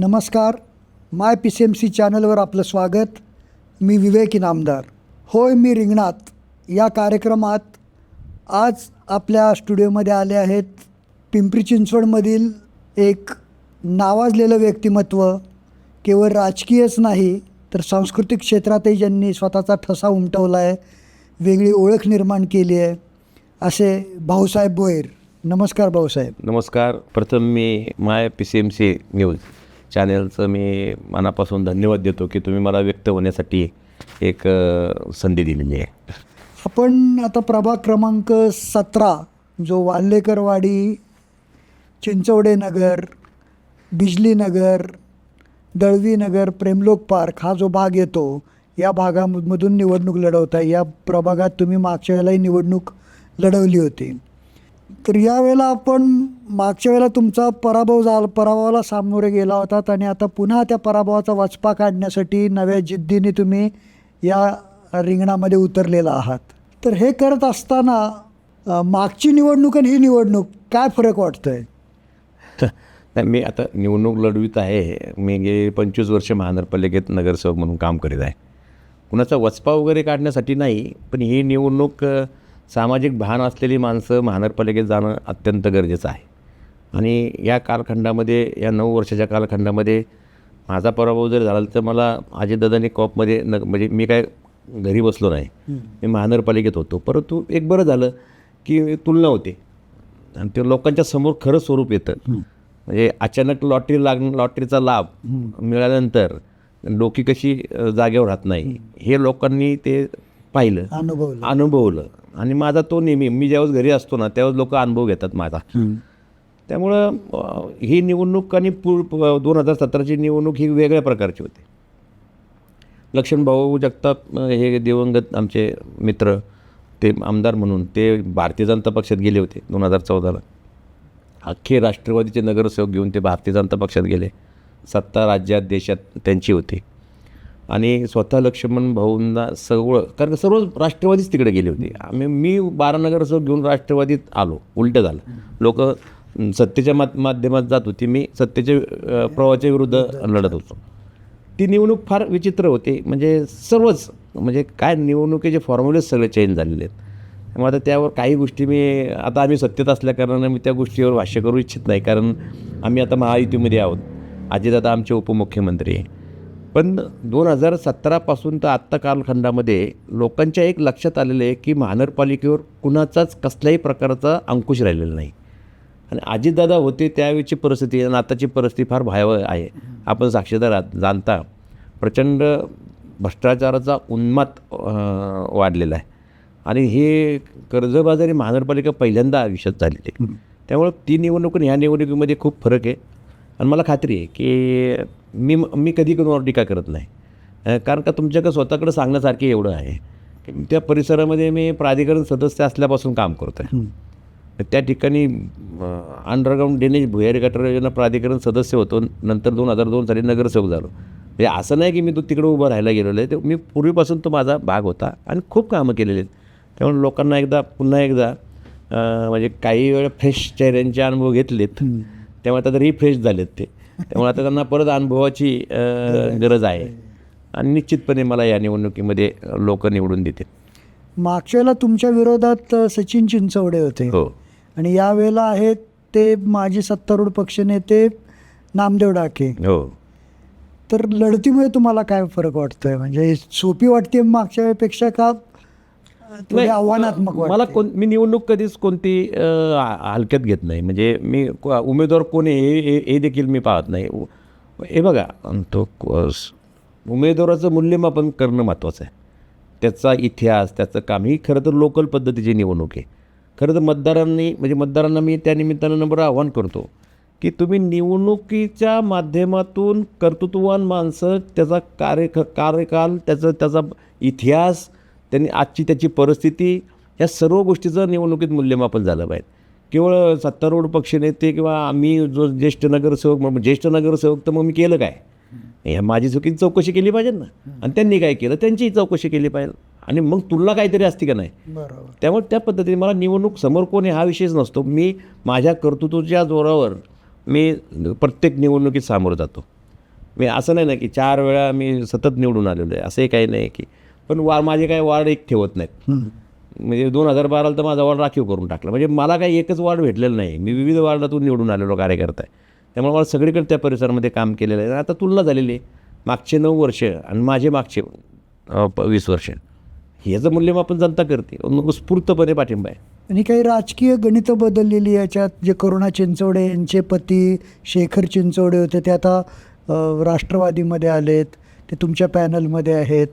नमस्कार. माय PCMC चॅनलवर आपलं स्वागत. मी विवेक इनामदार. होय मी रिंगणात या कार्यक्रमात आज आपल्या स्टुडिओमध्ये आले आहेत पिंपरी चिंचवडमधील एक नावाजलेलं व्यक्तिमत्व. केवळ राजकीयच नाही तर सांस्कृतिक क्षेत्रातही ज्यांनी स्वतःचा ठसा उमटवला आहे, वेगळी ओळख निर्माण केली आहे, असे भाऊसाहेब भोयर. नमस्कार भाऊसाहेब. नमस्कार. प्रथम मी माय PCMC न्यूज चॅनलचं मी मनापासून धन्यवाद देतो की तुम्ही मला व्यक्त होण्यासाठी एक संधी दिलेली आहे. आपण आता प्रभाग क्रमांक 17 जो वाल्हेकरवाडी, चिंचवडे नगर, बिजली नगर, दळवी नगर, प्रेमलोक पार्क हा जो भाग येतो, या भागामधून निवडणूक लढवता. या प्रभागात तुम्ही मागच्या वेळेलाही निवडणूक लढवली होती. तर यावेळेला आपण मागच्या वेळेला तुमचा पराभवाला सामोरे गेला होतात आणि आता पुन्हा त्या पराभवाचा वचपा काढण्यासाठी नव्या जिद्दीने तुम्ही या रिंगणामध्ये उतरलेला आहात. तर हे करत असताना मागची निवडणूक आणि ही निवडणूक काय फरक वाटतोय? नाही, मी आता निवडणूक लढवित आहे. मी गेली 25 वर्ष महानगरपालिकेत नगरसेवक म्हणून काम करीत आहे. कुणाचा वचपा वगैरे काढण्यासाठी नाही, पण ही निवडणूक सामाजिक भान असलेली माणसं महानगरपालिकेत जाणं अत्यंत गरजेचं आहे. आणि या कालखंडामध्ये, या 9 वर्षाच्या कालखंडामध्ये माझा पराभव जर झाला तर मला अजितदादांनी कॉपमध्ये म्हणजे मी काय घरी बसलो नाही, मी महानगरपालिकेत होतो. परंतु एक बरं झालं की तुलना होते आणि ते लोकांच्या समोर खरं स्वरूप येतं. म्हणजे अचानक लॉटरीचा लाभ मिळाल्यानंतर डोकी कशी जागेवर राहत नाही हे लोकांनी ते पाहिलं, अनुभवलं. आणि माझा तो नेहमी, मी ज्यावेळेस घरी असतो ना त्यावेळेस लोक अनुभव घेतात माझा. त्यामुळं ही निवडणूक आणि 2017ची निवडणूक ही वेगळ्या प्रकारची होती. लक्ष्मणभाऊ जगताप हे दिवंगत आमचे मित्र, ते आमदार म्हणून ते भारतीय जनता पक्षात गेले होते 2014ला. अख्खे राष्ट्रवादीचे नगरसेवक घेऊन ते भारतीय जनता पक्षात गेले. सत्ता राज्यात देशात त्यांची होती. आणि स्वतः लक्ष्मण भाऊंना कारण सर्व राष्ट्रवादीच तिकडे गेले होते. मी 12 नगरसेवक घेऊन राष्ट्रवादीत आलो. उलटं झालं. लोक सत्तेच्या माध्यमात जात होती, मी सत्तेच्या प्रवाहाच्या विरुद्ध लढत होतो. ती निवडणूक फार विचित्र होती. म्हणजे सर्वच म्हणजे काय निवडणुकीचे फॉर्म्युलेच सगळे चेंज झालेले आहेत. मग आता त्यावर काही गोष्टी आता आम्ही सत्तेत असल्याकारणानं मी त्या गोष्टीवर भाष्य करू इच्छित नाही, कारण आम्ही आता महायुतीमध्ये आहोत. अजितदादा आमचे उपमुख्यमंत्री आहे. पण 2017पासून तर आत्ता कालखंडामध्ये लोकांच्या एक लक्षात आलेलं आहे की महानगरपालिकेवर कुणाचाच कसल्याही प्रकारचा अंकुश राहिलेला नाही. आणि अजितदादा होते त्यावेळीची परिस्थिती आणि आताची परिस्थिती फार भयावह आहे. आपण साक्षीदार जाणता प्रचंड भ्रष्टाचाराचा उन्माद वाढलेला आहे. आणि हे कर्जबाजारी महानगरपालिका पहिल्यांदा आयुष्यात झालेली आहे. त्यामुळं ती निवडणूक आणि ह्या निवडणुकीमध्ये खूप फरक आहे. आणि मला खात्री आहे की मी कधी कोणावर टीका करत नाही, कारण का तुमच्याकडे स्वतःकडे सांगण्यासारखे एवढं आहे की त्या परिसरामध्ये मी प्राधिकरण सदस्य असल्यापासून काम करतो आहे. त्या ठिकाणी अंडरग्राऊंड ड्रेनेज भुयारी गटर योजना प्राधिकरण सदस्य होतो. नंतर 2002 साली नगरसेवक झालो. म्हणजे असं नाही की मी तिकडे उभं राहायला गेलेलो आहे. ते मी पूर्वीपासून तो माझा भाग होता आणि खूप कामं केलेली आहेत. त्यामुळे लोकांना पुन्हा एकदा म्हणजे काही वेळा फ्रेश चेहऱ्यांचे अनुभव घेतलेत, त्यामुळे आता रिफ्रेश झालेत ते. त्यामुळे आता त्यांना परत अनुभवाची गरज आहे. आणि निश्चितपणे मला या निवडणुकीमध्ये लोक निवडून देतील. मागच्या वेळेला तुमच्या विरोधात सचिन चिंचवडे होते. हो. आणि यावेळेला आहेत ते माजी सत्तारूढ पक्षनेते नामदेव डाके. हो. तर लढतीमुळे तुम्हाला काय फरक वाटतोय? म्हणजे सोपी वाटते मागच्या वेळेपेक्षा का आव्हानात्मक? मला मी निवडणूक कधीच कोणती हलक्यात घेत नाही. म्हणजे मी उमेदवार कोण आहे हे देखील मी पाहत नाही. हे बघा, तो उमेदवाराचं मूल्यमापन करणं महत्त्वाचं आहे. त्याचा इतिहास, त्याचं काम, ही खरं तर लोकल पद्धतीची निवडणूक आहे. खरं तर मतदारांना मी त्या निमित्तानं नंबर आव्हान करतो की तुम्ही निवडणुकीच्या माध्यमातून कर्तृत्ववान माणसं, त्याचा कार्यकाल, त्याचा इतिहास, त्यांनी आजची त्याची परिस्थिती, ह्या सर्व गोष्टीचं निवडणुकीत मूल्यमापन झालं पाहिजे. केवळ सत्तारूढ पक्षनेते किंवा आम्ही जो ज्येष्ठ नगरसेवक तर मग मी केलं काय? ह्या माझी चुकीची चौकशी केली पाहिजे ना. आणि त्यांनी काय केलं त्यांचीही चौकशी केली पाहिजे. आणि मग तुलना काहीतरी असते का नाही. बरोबर. त्यामुळे त्या पद्धतीने मला निवडणूक समोर कोण आहे हा विषयच नसतो. मी माझ्या कर्तृत्वाच्या जोरावर मी प्रत्येक निवडणुकीत सामोरं जातो. मी असं नाही ना की 4 वेळा मी सतत निवडून आलेलो आहे, असंही काही नाही की, पण माझे काही वॉर्ड एक ठेवत नाहीत. म्हणजे 2012ला तर माझा वॉर्ड राखीव करून टाकला. म्हणजे मला काही एकच वॉर्ड भेटलेलं नाही, मी विविध वॉर्डातून निवडून आलेलो कार्यकर्ता आहे. त्यामुळे मला सगळीकडे त्या परिसरामध्ये काम केलेलं आहे. आता तुलना झालेली आहे मागचे 9 वर्ष आणि माझे मागचे 20 वर्ष, ह्याचं मूल्यमापन जनता करते. उत्स्फूर्तपणे पाठिंबा आहे. आणि काही राजकीय गणितं बदललेली याच्यात. जे करुणा चिंचवडे यांचे पती शेखर चिंचवडे होते ते आता राष्ट्रवादीमध्ये आलेत, ते तुमच्या पॅनलमध्ये आहेत.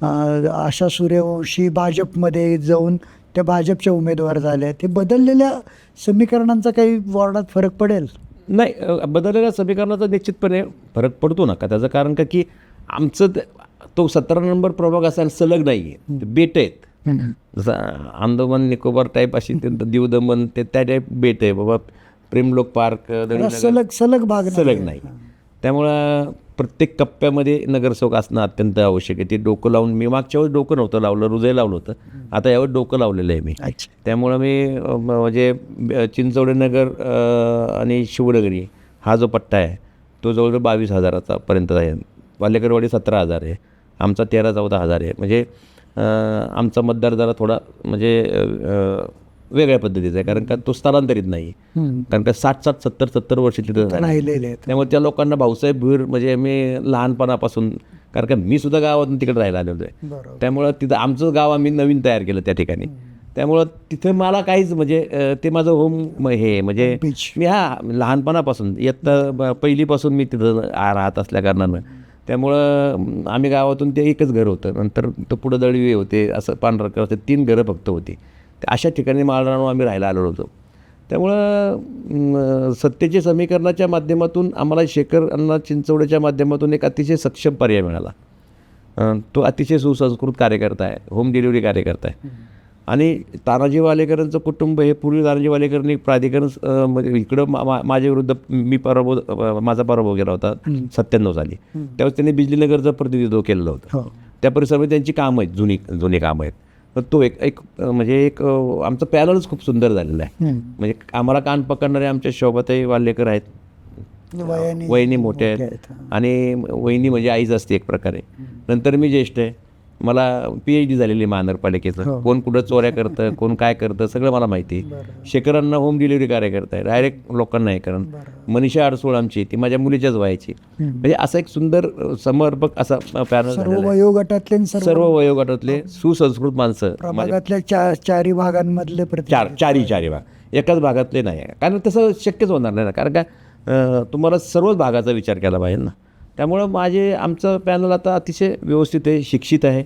आशा सूर्यवंशी भाजपमध्ये जाऊन त्या भाजपच्या उमेदवार झाल्या. ते बदललेल्या समीकरणांचा काही वॉर्डात फरक पडेल? नाही, बदललेल्या समीकरणाचा निश्चितपणे फरक पडतो ना. का त्याचं कारण का की आमचं तो 17 नंबर प्रभाग असायला सलग नाही आहे, बेट आहेत. जसं अंदमान निकोबार टाईप अशी दीव दमन ते त्या टाईप बेट आहे बाबा. प्रेमलोक पार्क सलग भाग सलग नाही. त्यामुळं प्रत्येक कप्प्यामध्ये नगरसेवक असणं अत्यंत आवश्यक आहे. ते डोकं लावून, मी मागच्या वेळेस डोकं नव्हतं लावलं, हृदय लावलं होतं. आता यावेळेस डोकं लावलेलं आहे मी. त्यामुळं मी म्हणजे चिंचवडे नगर आणि शिवनगरी हा जो पट्टा आहे तो जवळजवळ 22,000 पर्यंत आहे. वालेकरवाडी 17,000 आहे, आमचा 13-14,000 आहे. म्हणजे आमचा मतदार जरा थोडा म्हणजे वेगळ्या पद्धतीचा आहे, कारण का तो स्थलांतरित नाही. कारण का 60-70 वर्ष तिथं राहिलेले आहेत. त्यामुळे त्या लोकांना भाऊसाहेब भुईर म्हणजे मी लहानपणापासून, कारण का मी सुद्धा गावातून तिकडे राहायला आलेलो आहे. त्यामुळं तिथं आमचं गाव आम्ही नवीन तयार केलं त्या ठिकाणी. त्यामुळं तिथं मला काहीच म्हणजे ते माझं होम हे म्हणजे मी लहानपणापासून इयत्ता पहिलीपासून मी तिथं राहत असल्या कारणानं. त्यामुळं आम्ही गावातून ते एकच घर होतं. नंतर तो पुढं दळवी होते, असं पांढरकर होते, 3 घरं फक्त होती. अशा ठिकाणी माळरानो आम्ही राहायला आलेलो होतो. त्यामुळं सत्तेच्या समीकरणाच्या माध्यमातून आम्हाला शेखर अण्णा चिंचवडेच्या माध्यमातून एक अतिशय सक्षम पर्याय मिळाला. तो अतिशय सुसंस्कृत कार्यकर्ता आहे, होम डिलिव्हरी कार्यकर्ता आहे. आणि तानाजी वालेकरांचं कुटुंब हे पूर्वी तानाजी वालेकरांनी प्राधिकरण म्हणजे इकडं माझ्या विरुद्ध माझा पराभव केला होता 97 साली. त्यावेळेस त्यांनी बिजलीनगरचं प्रतिनिधित्व केलेलं होतं. त्या परिसरामध्ये त्यांची कामं आहेत, जुनी कामं आहेत. तर तो एक म्हणजे एक आमचं पॅनलच खूप सुंदर झालेलं आहे. म्हणजे आम्हाला कान पकडणारे आमच्या शोभाताई वाल्हेकर आहेत, वहिनी मोठे आहेत. आणि वहिनी म्हणजे आईच असते एक प्रकारे. नंतर मी ज्येष्ठ आहे, मला PhD झालेली महानगरपालिकेचं. कोण कुठं चोऱ्या करतं, कोण काय करतं, सगळं मला माहिती आहे. शेखरांना होम डिलिव्हरी कार्यकर्ता आहे, डायरेक्ट लोकांना हे करण. मनीषा अडसूळ आमची, ती माझ्या मुलीच्याच वयाची. म्हणजे असा एक सुंदर समर्पक असा पॅनल. सर्व वयोगटातले सुसंस्कृत माणसं. प्रभागातल्या 4 भागांमधले चारी भाग, एकाच भागातले नाही. कारण तसं शक्यच होणार नाही ना, कारण का तुम्हाला सर्वच भागाचा विचार केला पाहिजे ना. त्यामुळं आमचं पॅनल आता अतिशय व्यवस्थित आहे, शिक्षित आहे,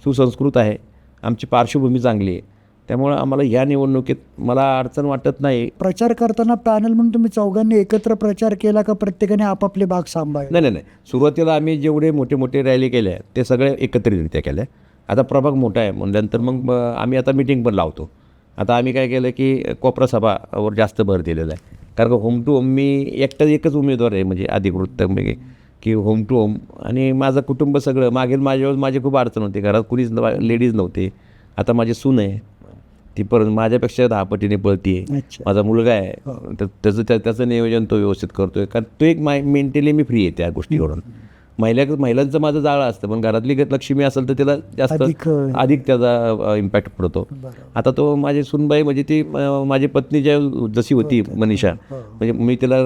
सुसंस्कृत आहे, आमची पार्श्वभूमी चांगली आहे. त्यामुळं आम्हाला ह्या निवडणुकीत मला अडचण वाटत नाही. प्रचार करताना पॅनल म्हणून तुम्ही चौघांनी एकत्र प्रचार केला का प्रत्येकाने आपापले भाग सांभाळले? नाही. सुरुवातीला आम्ही जेवढे मोठे रॅली केल्या ते सगळे एकत्रितरित्या केल्या. आता प्रभाग मोठा आहे म्हणल्यानंतर मग आम्ही आता मिटिंग पण लावतो. आता आम्ही काय केलं की कोपरा सभावर जास्त भर दिलेला आहे. कारण का होम टू होम मी एकच उमेदवार आहे म्हणजे अधिकृत की होम टू होम. आणि माझं कुटुंब सगळं माझ्यावर माझी खूप अडचण होती. घरात कुणीच लेडीज नव्हते. आता माझी सून आहे, ती परत माझ्यापेक्षा 10 पटीने पळती आहे. माझा मुलगा आहे, तर त्याचं नियोजन तो व्यवस्थित करतोय. कारण तो एक मेंटली मी फ्री आहे त्या गोष्टीवरून. महिलांचं माझं जाळं असतं, पण घरातली लक्ष्मी असेल तर त्याला जास्त अधिक त्याचा इम्पॅक्ट पडतो. आता तो माझी सुनबाई म्हणजे ती माझी पत्नी जशी होती मनीषा, म्हणजे मी तिला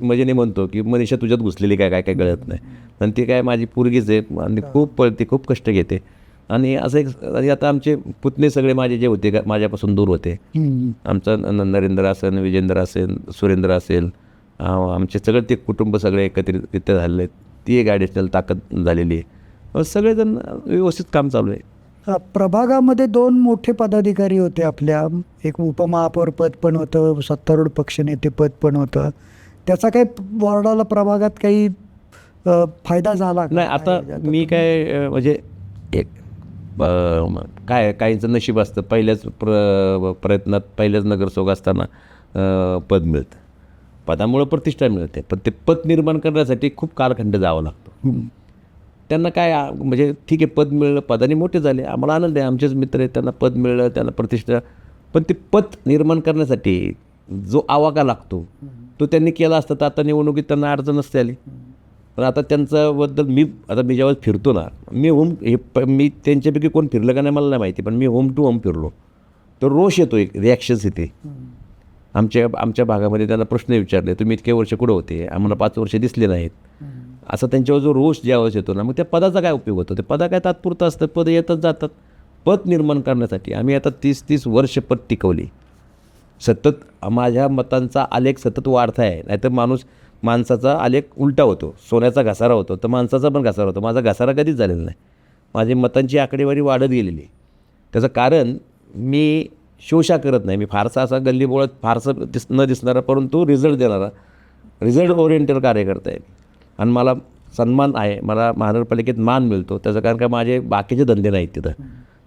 मजेने म्हणतो की मनीषा तुझ्यात घुसलेली काय कळत नाही. आणि ती काय माझी पोरगीच आहे आणि खूप पळते, खूप कष्ट घेते. आणि असं आणि आता आमचे पुतणे सगळे माझे जे होते माझ्यापासून दूर होते. आमचं नरेंद्र असेल, विजेंद्र असेल, सुरेंद्र असेल, आमचे सगळे ते कुटुंब सगळे एकत्रित झालेले आहेत. ती एक ॲडिशनल ताकद झालेली आहे. सगळेजण व्यवस्थित काम चालू आहे. प्रभागामध्ये 2 मोठे पदाधिकारी होते आपल्या. एक उपमहापौर पद पण होतं, सत्तारूढ पक्षनेते पद पण होतं. त्याचा काही वॉर्डाला प्रभागात काही फायदा झाला नाही? आता मी काय म्हणजे एक काहींचं नशीब असतं, पहिल्याच प्रयत्नात पहिल्याच नगरसेवक असताना पद मिळतं. पदामुळं प्रतिष्ठा मिळते, पण ते पद निर्माण करण्यासाठी खूप कालखंड जावं लागतो. त्यांना काय म्हणजे ठीक आहे, पद मिळलं, पदाने मोठे झाले, आम्हाला आनंद आहे. आमचेच मित्र आहेत, त्यांना पद मिळलं, त्यांना प्रतिष्ठा. पण ते पद निर्माण करण्यासाठी जो आवाका लागतो तो त्यांनी केला असता तर आता निवडणुकीत त्यांना अडचण नसते आली. पण आता त्यांच्याबद्दल मी ज्यावेळेस फिरतो ना, मी त्यांच्यापैकी कोण फिरलं का नाही मला नाही माहिती, पण मी होम टू होम फिरलो तर रोष येतो, एक रिॲक्शन्स येते. आमच्या भागामध्ये त्यांना प्रश्न विचारले, तुम्ही इतके वर्ष कुठं होते, आम्हाला 5 वर्ष दिसले नाहीत, असं त्यांच्यावर जो रोष ज्यावेळेस येतो ना, मग त्या पदाचा काय उपयोग होतो? ते पदा काय तात्पुरतं असतं, पद येतच जातात. पद निर्माण करण्यासाठी आम्ही आता 30-30 वर्ष पद टिकवली. सतत माझ्या मतांचा आलेख सतत वाढता आहे. नाहीतर माणसाचा आलेख उलटा होतो, सोन्याचा घसारा होतो, तर माणसाचा पण घसारा होतो. माझा घसारा कधीच झालेला नाही. माझी मतांची आकडेवारी वाढत गेलेली. त्याचं कारण मी शोषा करत नाही. मी फारसा असा गल्लीबोळात फारसं न दिसणारा, परंतु रिझल्ट देणारा, रिझल्ट ओरिएंटेड कार्यकर्ता आहे. आणि मला सन्मान आहे, मला महानगरपालिकेत मान मिळतो. त्याचं कारण का माझे बाकीचे धंदे नाहीत तिथं.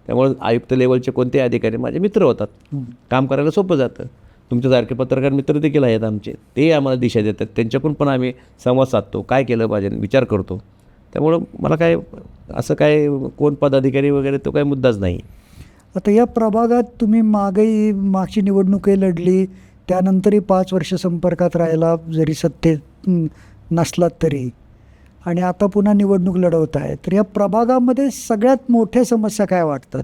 त्यामुळे आयुक्त लेवलचे कोणतेही अधिकारी माझे मित्र होतात, काम करायला सोपं जातं. तुमच्यासारखे पत्रकार मित्र देखील आहेत आमचे, ते आम्हाला दिशा देतात. त्यांच्याकडून पण आम्ही संवाद साधतो, काय केलं पाहिजे विचार करतो. त्यामुळं मला काय असं काय कोण पदाधिकारी वगैरे तो काही मुद्दाच नाही. आता या प्रभागात तुम्ही मागची निवडणूकही लढली, त्यानंतरही 5 वर्ष संपर्कात राहिला, जरी सत्तेत नसलात तरी, आणि आता पुन्हा निवडणूक लढवत आहे. तर या प्रभागामध्ये सगळ्यात मोठ्या समस्या काय वाटतात?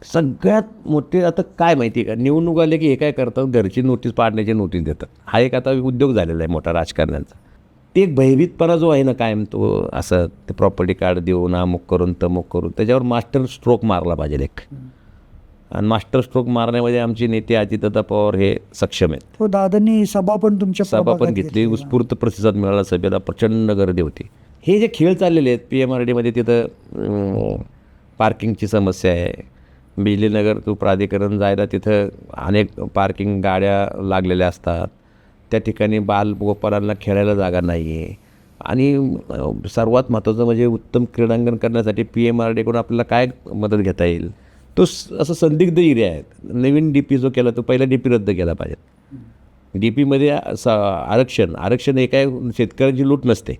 सगळ्यात मोठे आता काय माहिती आहे का, निवडणूक आले की हे काय करतात, घरची नोटीस पाडण्याची नोटीस देतात. हा एक आता उद्योग झालेला आहे मोठा राजकारण्यांचा. ते एक भयभीतपणा जो आहे ना कायम, तो असं ते प्रॉपर्टी कार्ड देऊन अमुक करून तमुक करून त्याच्यावर मास्टर स्ट्रोक मारला पाहिजे एक. आणि मास्टर स्ट्रोक मारण्यामध्ये आमचे नेते अजितदादा पवार हे सक्षम आहेत. हो, दादांनी सभा पण तुमच्या सभा पण प्रभागात घेतली, उत्स्फूर्त प्रतिसाद मिळाला सभेला, प्रचंड गर्दी होती. हे जे खेळ चाललेले आहेत PMRDमध्ये, तिथं पार्किंगची समस्या आहे. बिजलीनगर तो प्राधिकरण जायला तिथं अनेक पार्किंग गाड्या लागलेल्या असतात. त्या ठिकाणी बालगोपालांना खेळायला जागा नाही आहे. आणि सर्वात महत्त्वाचं म्हणजे उत्तम क्रीडांगण करण्यासाठी PMRDकडून आपल्याला काय मदत घेता येईल, तो असं संदिग्ध एरिया आहे. नवीन DP जो केला तो पहिला DP रद्द केला पाहिजे. DPमध्ये आरक्षण हे काय शेतकऱ्यांची लूट नसते.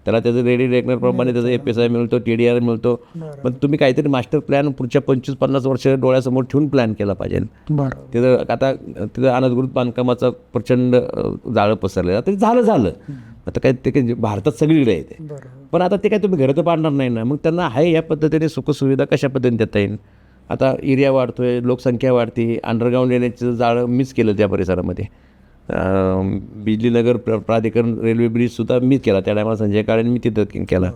त्याला त्याचं रेडी रेकनरप्रमाणे त्याचा FSI मिळतो, TDR मिळतो. पण तुम्ही काहीतरी मास्टर प्लॅन पुढच्या 25-50 वर्ष डोळ्यासमोर ठेवून प्लॅन केला पाहिजे. तिथं अनधिकृत बांधकामाचा प्रचंड जाळं पसरलं. आता झालं आता काय ते काय भारतात सगळीकडे येते. पण आता ते काय तुम्ही घरं तर पाडणार नाही ना. मग त्यांना आहे या पद्धतीने सुखसुविधा कशा पद्धतीने देता येईल. आता एरिया वाढतोय, लोकसंख्या वाढते, अंडरग्राऊंड येण्याचं जाळं मिस केलं त्या परिसरामध्ये. बिजलीनगर प्राधिकरण रेल्वे ब्रिजसुद्धा मी केला त्या टायमाला, संजय काळेंनी मी तिथं केला.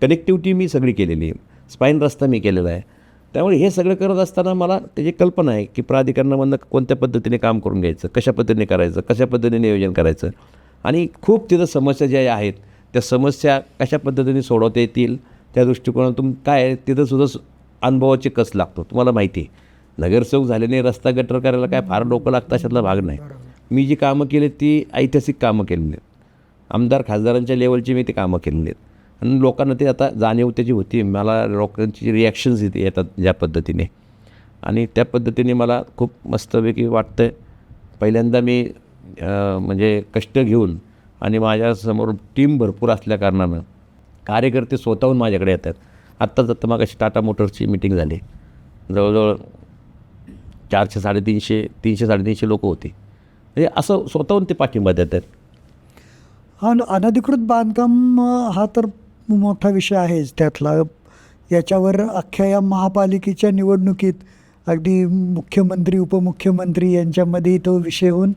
कनेक्टिव्हिटी मी सगळी केलेली आहे, स्पाईन रस्ता मी केलेला आहे. त्यामुळे हे सगळं करत असताना मला त्याची कल्पना आहे की प्राधिकरणामधनं कोणत्या पद्धतीने काम करून घ्यायचं, कशा पद्धतीने करायचं, कशा पद्धतीने नियोजन करायचं. आणि खूप तिथं समस्या ज्या आहेत त्या समस्या कशा पद्धतीने सोडवता येतील त्या दृष्टिकोनातून काय तिथंसुद्धा अनुभवाची कस लागतो. तुम्हाला माहिती आहे, नगरसेवक झाल्याने रस्ता गटर करायला काय फार डोकं लागतं अशातला भाग नाही. मी जी कामं केली ती ऐतिहासिक कामं केलेली आहेत. आमदार खासदारांच्या लेवलची मी ती कामं केलेली आहेत. आणि लोकांना ते आता जाणीव त्याची होती. मला लोकांची रिॲक्शन्स येतात ज्या पद्धतीने, आणि त्या पद्धतीने मला खूप मस्तपैकी वाटतं. पहिल्यांदा मी म्हणजे कष्ट घेऊन, आणि माझ्यासमोर टीम भरपूर असल्या कारणानं कार्यकर्ते स्वतःहून माझ्याकडे येतात. आत्ताच मग अशी टाटा मोटर्सची मिटिंग झाली, जवळजवळ 300-350 लोकं होती. म्हणजे असं स्वतःहून ते पाठिंबा देतात. हा, अनधिकृत बांधकाम हा तर मोठा विषय आहेच त्यातला. याच्यावर अख्ख्या या महापालिकेच्या निवडणुकीत अगदी मुख्यमंत्री उपमुख्यमंत्री यांच्यामध्ये तो विषय होऊन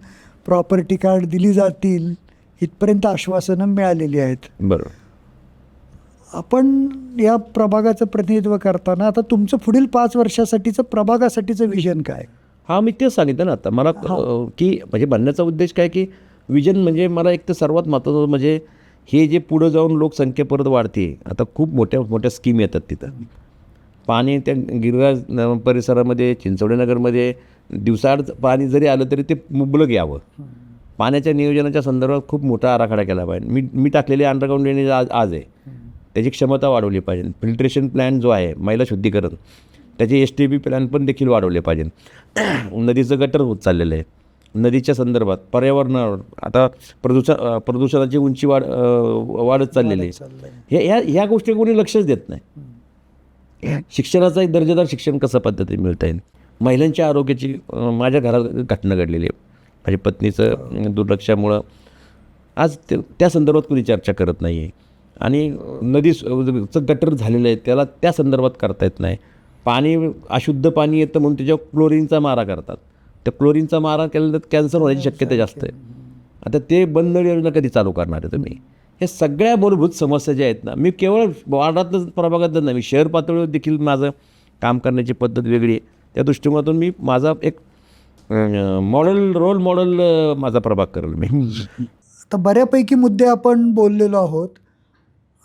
प्रॉपर्टी कार्ड दिली जातील इथपर्यंत आश्वासनं मिळालेली आहेत. बरोबर. आपण या प्रभागाचं प्रतिनिधित्व करताना आता तुमचं पुढील 5 वर्षासाठीचं प्रभागासाठीचं विजन काय? हां, मी तेच सांगितलं ना आता मला की म्हणजे म्हणण्याचा उद्देश काय की विजन म्हणजे मला एक तर सर्वात महत्त्वाचं म्हणजे हे जे पुढं जाऊन लोकसंख्या परत वाढते. आता खूप मोठ्या मोठ्या स्कीम येतात तिथं. पाणी त्या गिरिराज परिसरामध्ये, चिंचवडेनगरमध्ये दिवसाआड पाणी जरी आलं तरी ते मुबलक यावं. पाण्याच्या नियोजनाच्या संदर्भात खूप मोठा आराखडा केला पाहिजे. मी टाकलेली अंडरग्राऊंड ड्रेनेज आज आहे, त्याची क्षमता वाढवली पाहिजे. फिल्ट्रेशन प्लॅन जो आहे, मैला शुद्धीकरण, त्याचे STP प्लॅन पण देखील वाढवले पाहिजे. नदीचं गटर होत चाललेलं आहे. नदीच्या संदर्भात पर्यावरणावर आता प्रदूषणाची उंची वाढत चाललेली आहे. ह्या गोष्टी कोणी लक्षच देत नाही. शिक्षणाचा एक दर्जेदार शिक्षण कसं पद्धतीने मिळता येईल. महिलांच्या आरोग्याची माझ्या घरात घटना घडलेली आहे. माझ्या पत्नीचं दुर्लक्षामुळं आज त्या संदर्भात कोणी चर्चा करत नाही आहे. आणि नदीचं गटर झालेलं आहे त्याला त्या संदर्भात करता येत नाही. पाणी अशुद्ध पाणी येतं म्हणून त्याच्यावर क्लोरीनचा मारा करतात. त्या क्लोरीनचा मारा केल्यानंतर कॅन्सर होण्याची शक्यता जास्त आहे. आता ते बंद योजना कधी चालू करणार आहे तुम्ही? हे सगळ्या मूलभूत समस्या ज्या आहेत ना, मी केवळ वार्डातच प्रभागातच नाही, मी शहर पातळीवर देखील माझं काम करण्याची पद्धत वेगळी आहे. त्या दृष्टिकोनातून मी माझा एक रोल मॉडेल माझा प्रभाग करेल मी. आता बऱ्यापैकी मुद्दे आपण बोललेलो आहोत.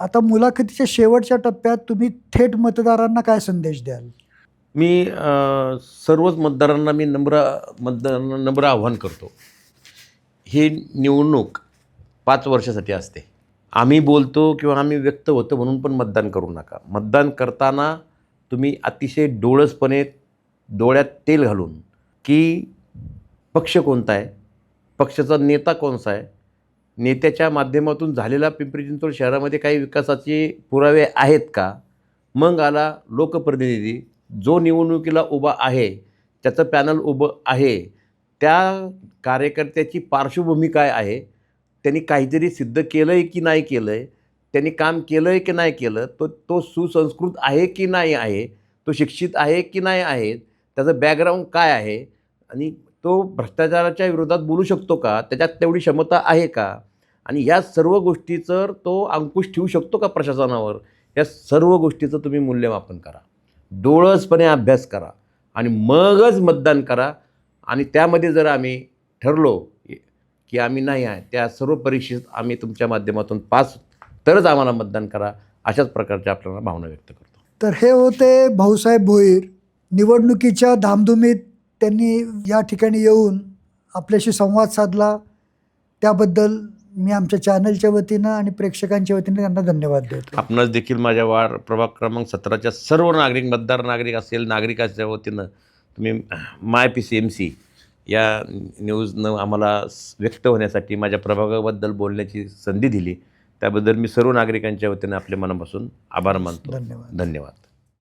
आता मुलाखतीच्या शेवटच्या टप्प्यात तुम्ही थेट मतदारांना काय संदेश द्याल? मी सर्वच मतदारांना मी नम्र आव्हान करतो. ही निवडणूक 5 वर्षासाठी असते. आम्ही बोलतो किंवा आम्ही व्यक्त होतो म्हणून पण मतदान करू नका. मतदान करताना तुम्ही अतिशय डोळसपणे डोळ्यात तेल घालून की पक्ष कोणता आहे, पक्षाचा नेता कोणता आहे, नेत्याच्या माध्यमातून झालेला पिंपरी चिंचवड शहरामध्ये काही विकासाचे पुरावे आहेत का, मग आला लोकप्रतिनिधी जो निवडणुकीला उभा आहे, त्याचं पॅनल उभं आहे, त्या कार्यकर्त्याची पार्श्वभूमी काय आहे, त्यांनी काहीतरी सिद्ध केलं आहे की नाही केलं आहे, त्यांनी काम केलं आहे की नाही केलं, तो सुसंस्कृत आहे की नाही आहे, तो शिक्षित आहे की नाही आहे, त्याचं बॅकग्राऊंड काय आहे आणि तो भ्रष्टाचाराच्या विरोधात बोलू शकतो का, त्याच्यात तेवढी क्षमता आहे का, आणि या सर्व गोष्टीचं तो अंकुश ठेवू शकतो का प्रशासनावर, या सर्व गोष्टीचं तुम्ही मूल्यमापन करा, डोळसपणे अभ्यास करा आणि मगच मतदान करा. आणि त्यामध्ये जर आम्ही ठरलो की आम्ही नाही आहे, त्या सर्व परीक्षेत आम्ही तुमच्या माध्यमातून पास, तरच आम्हाला मतदान करा, अशाच प्रकारच्या आपल्याला भावना व्यक्त करतो. तर हे होते भाऊसाहेब भोईर. निवडणुकीच्या धामधुमीत त्यांनी या ठिकाणी येऊन आपल्याशी संवाद साधला. त्याबद्दल मी आमच्या चॅनलच्या वतीनं आणि प्रेक्षकांच्या वतीने त्यांना धन्यवाद देतो. आपणास देखील माझ्या प्रभाग क्रमांक 17च्या सर्व नागरिक, मतदार नागरिक असेल, नागरिकाच्या वतीनं तुम्ही MyPCMC या न्यूजनं आम्हाला व्यक्त होण्यासाठी, माझ्या प्रभागाबद्दल बोलण्याची संधी दिली, त्याबद्दल मी सर्व नागरिकांच्या वतीने आपले मनापासून आभार मानतो. धन्यवाद. धन्यवाद.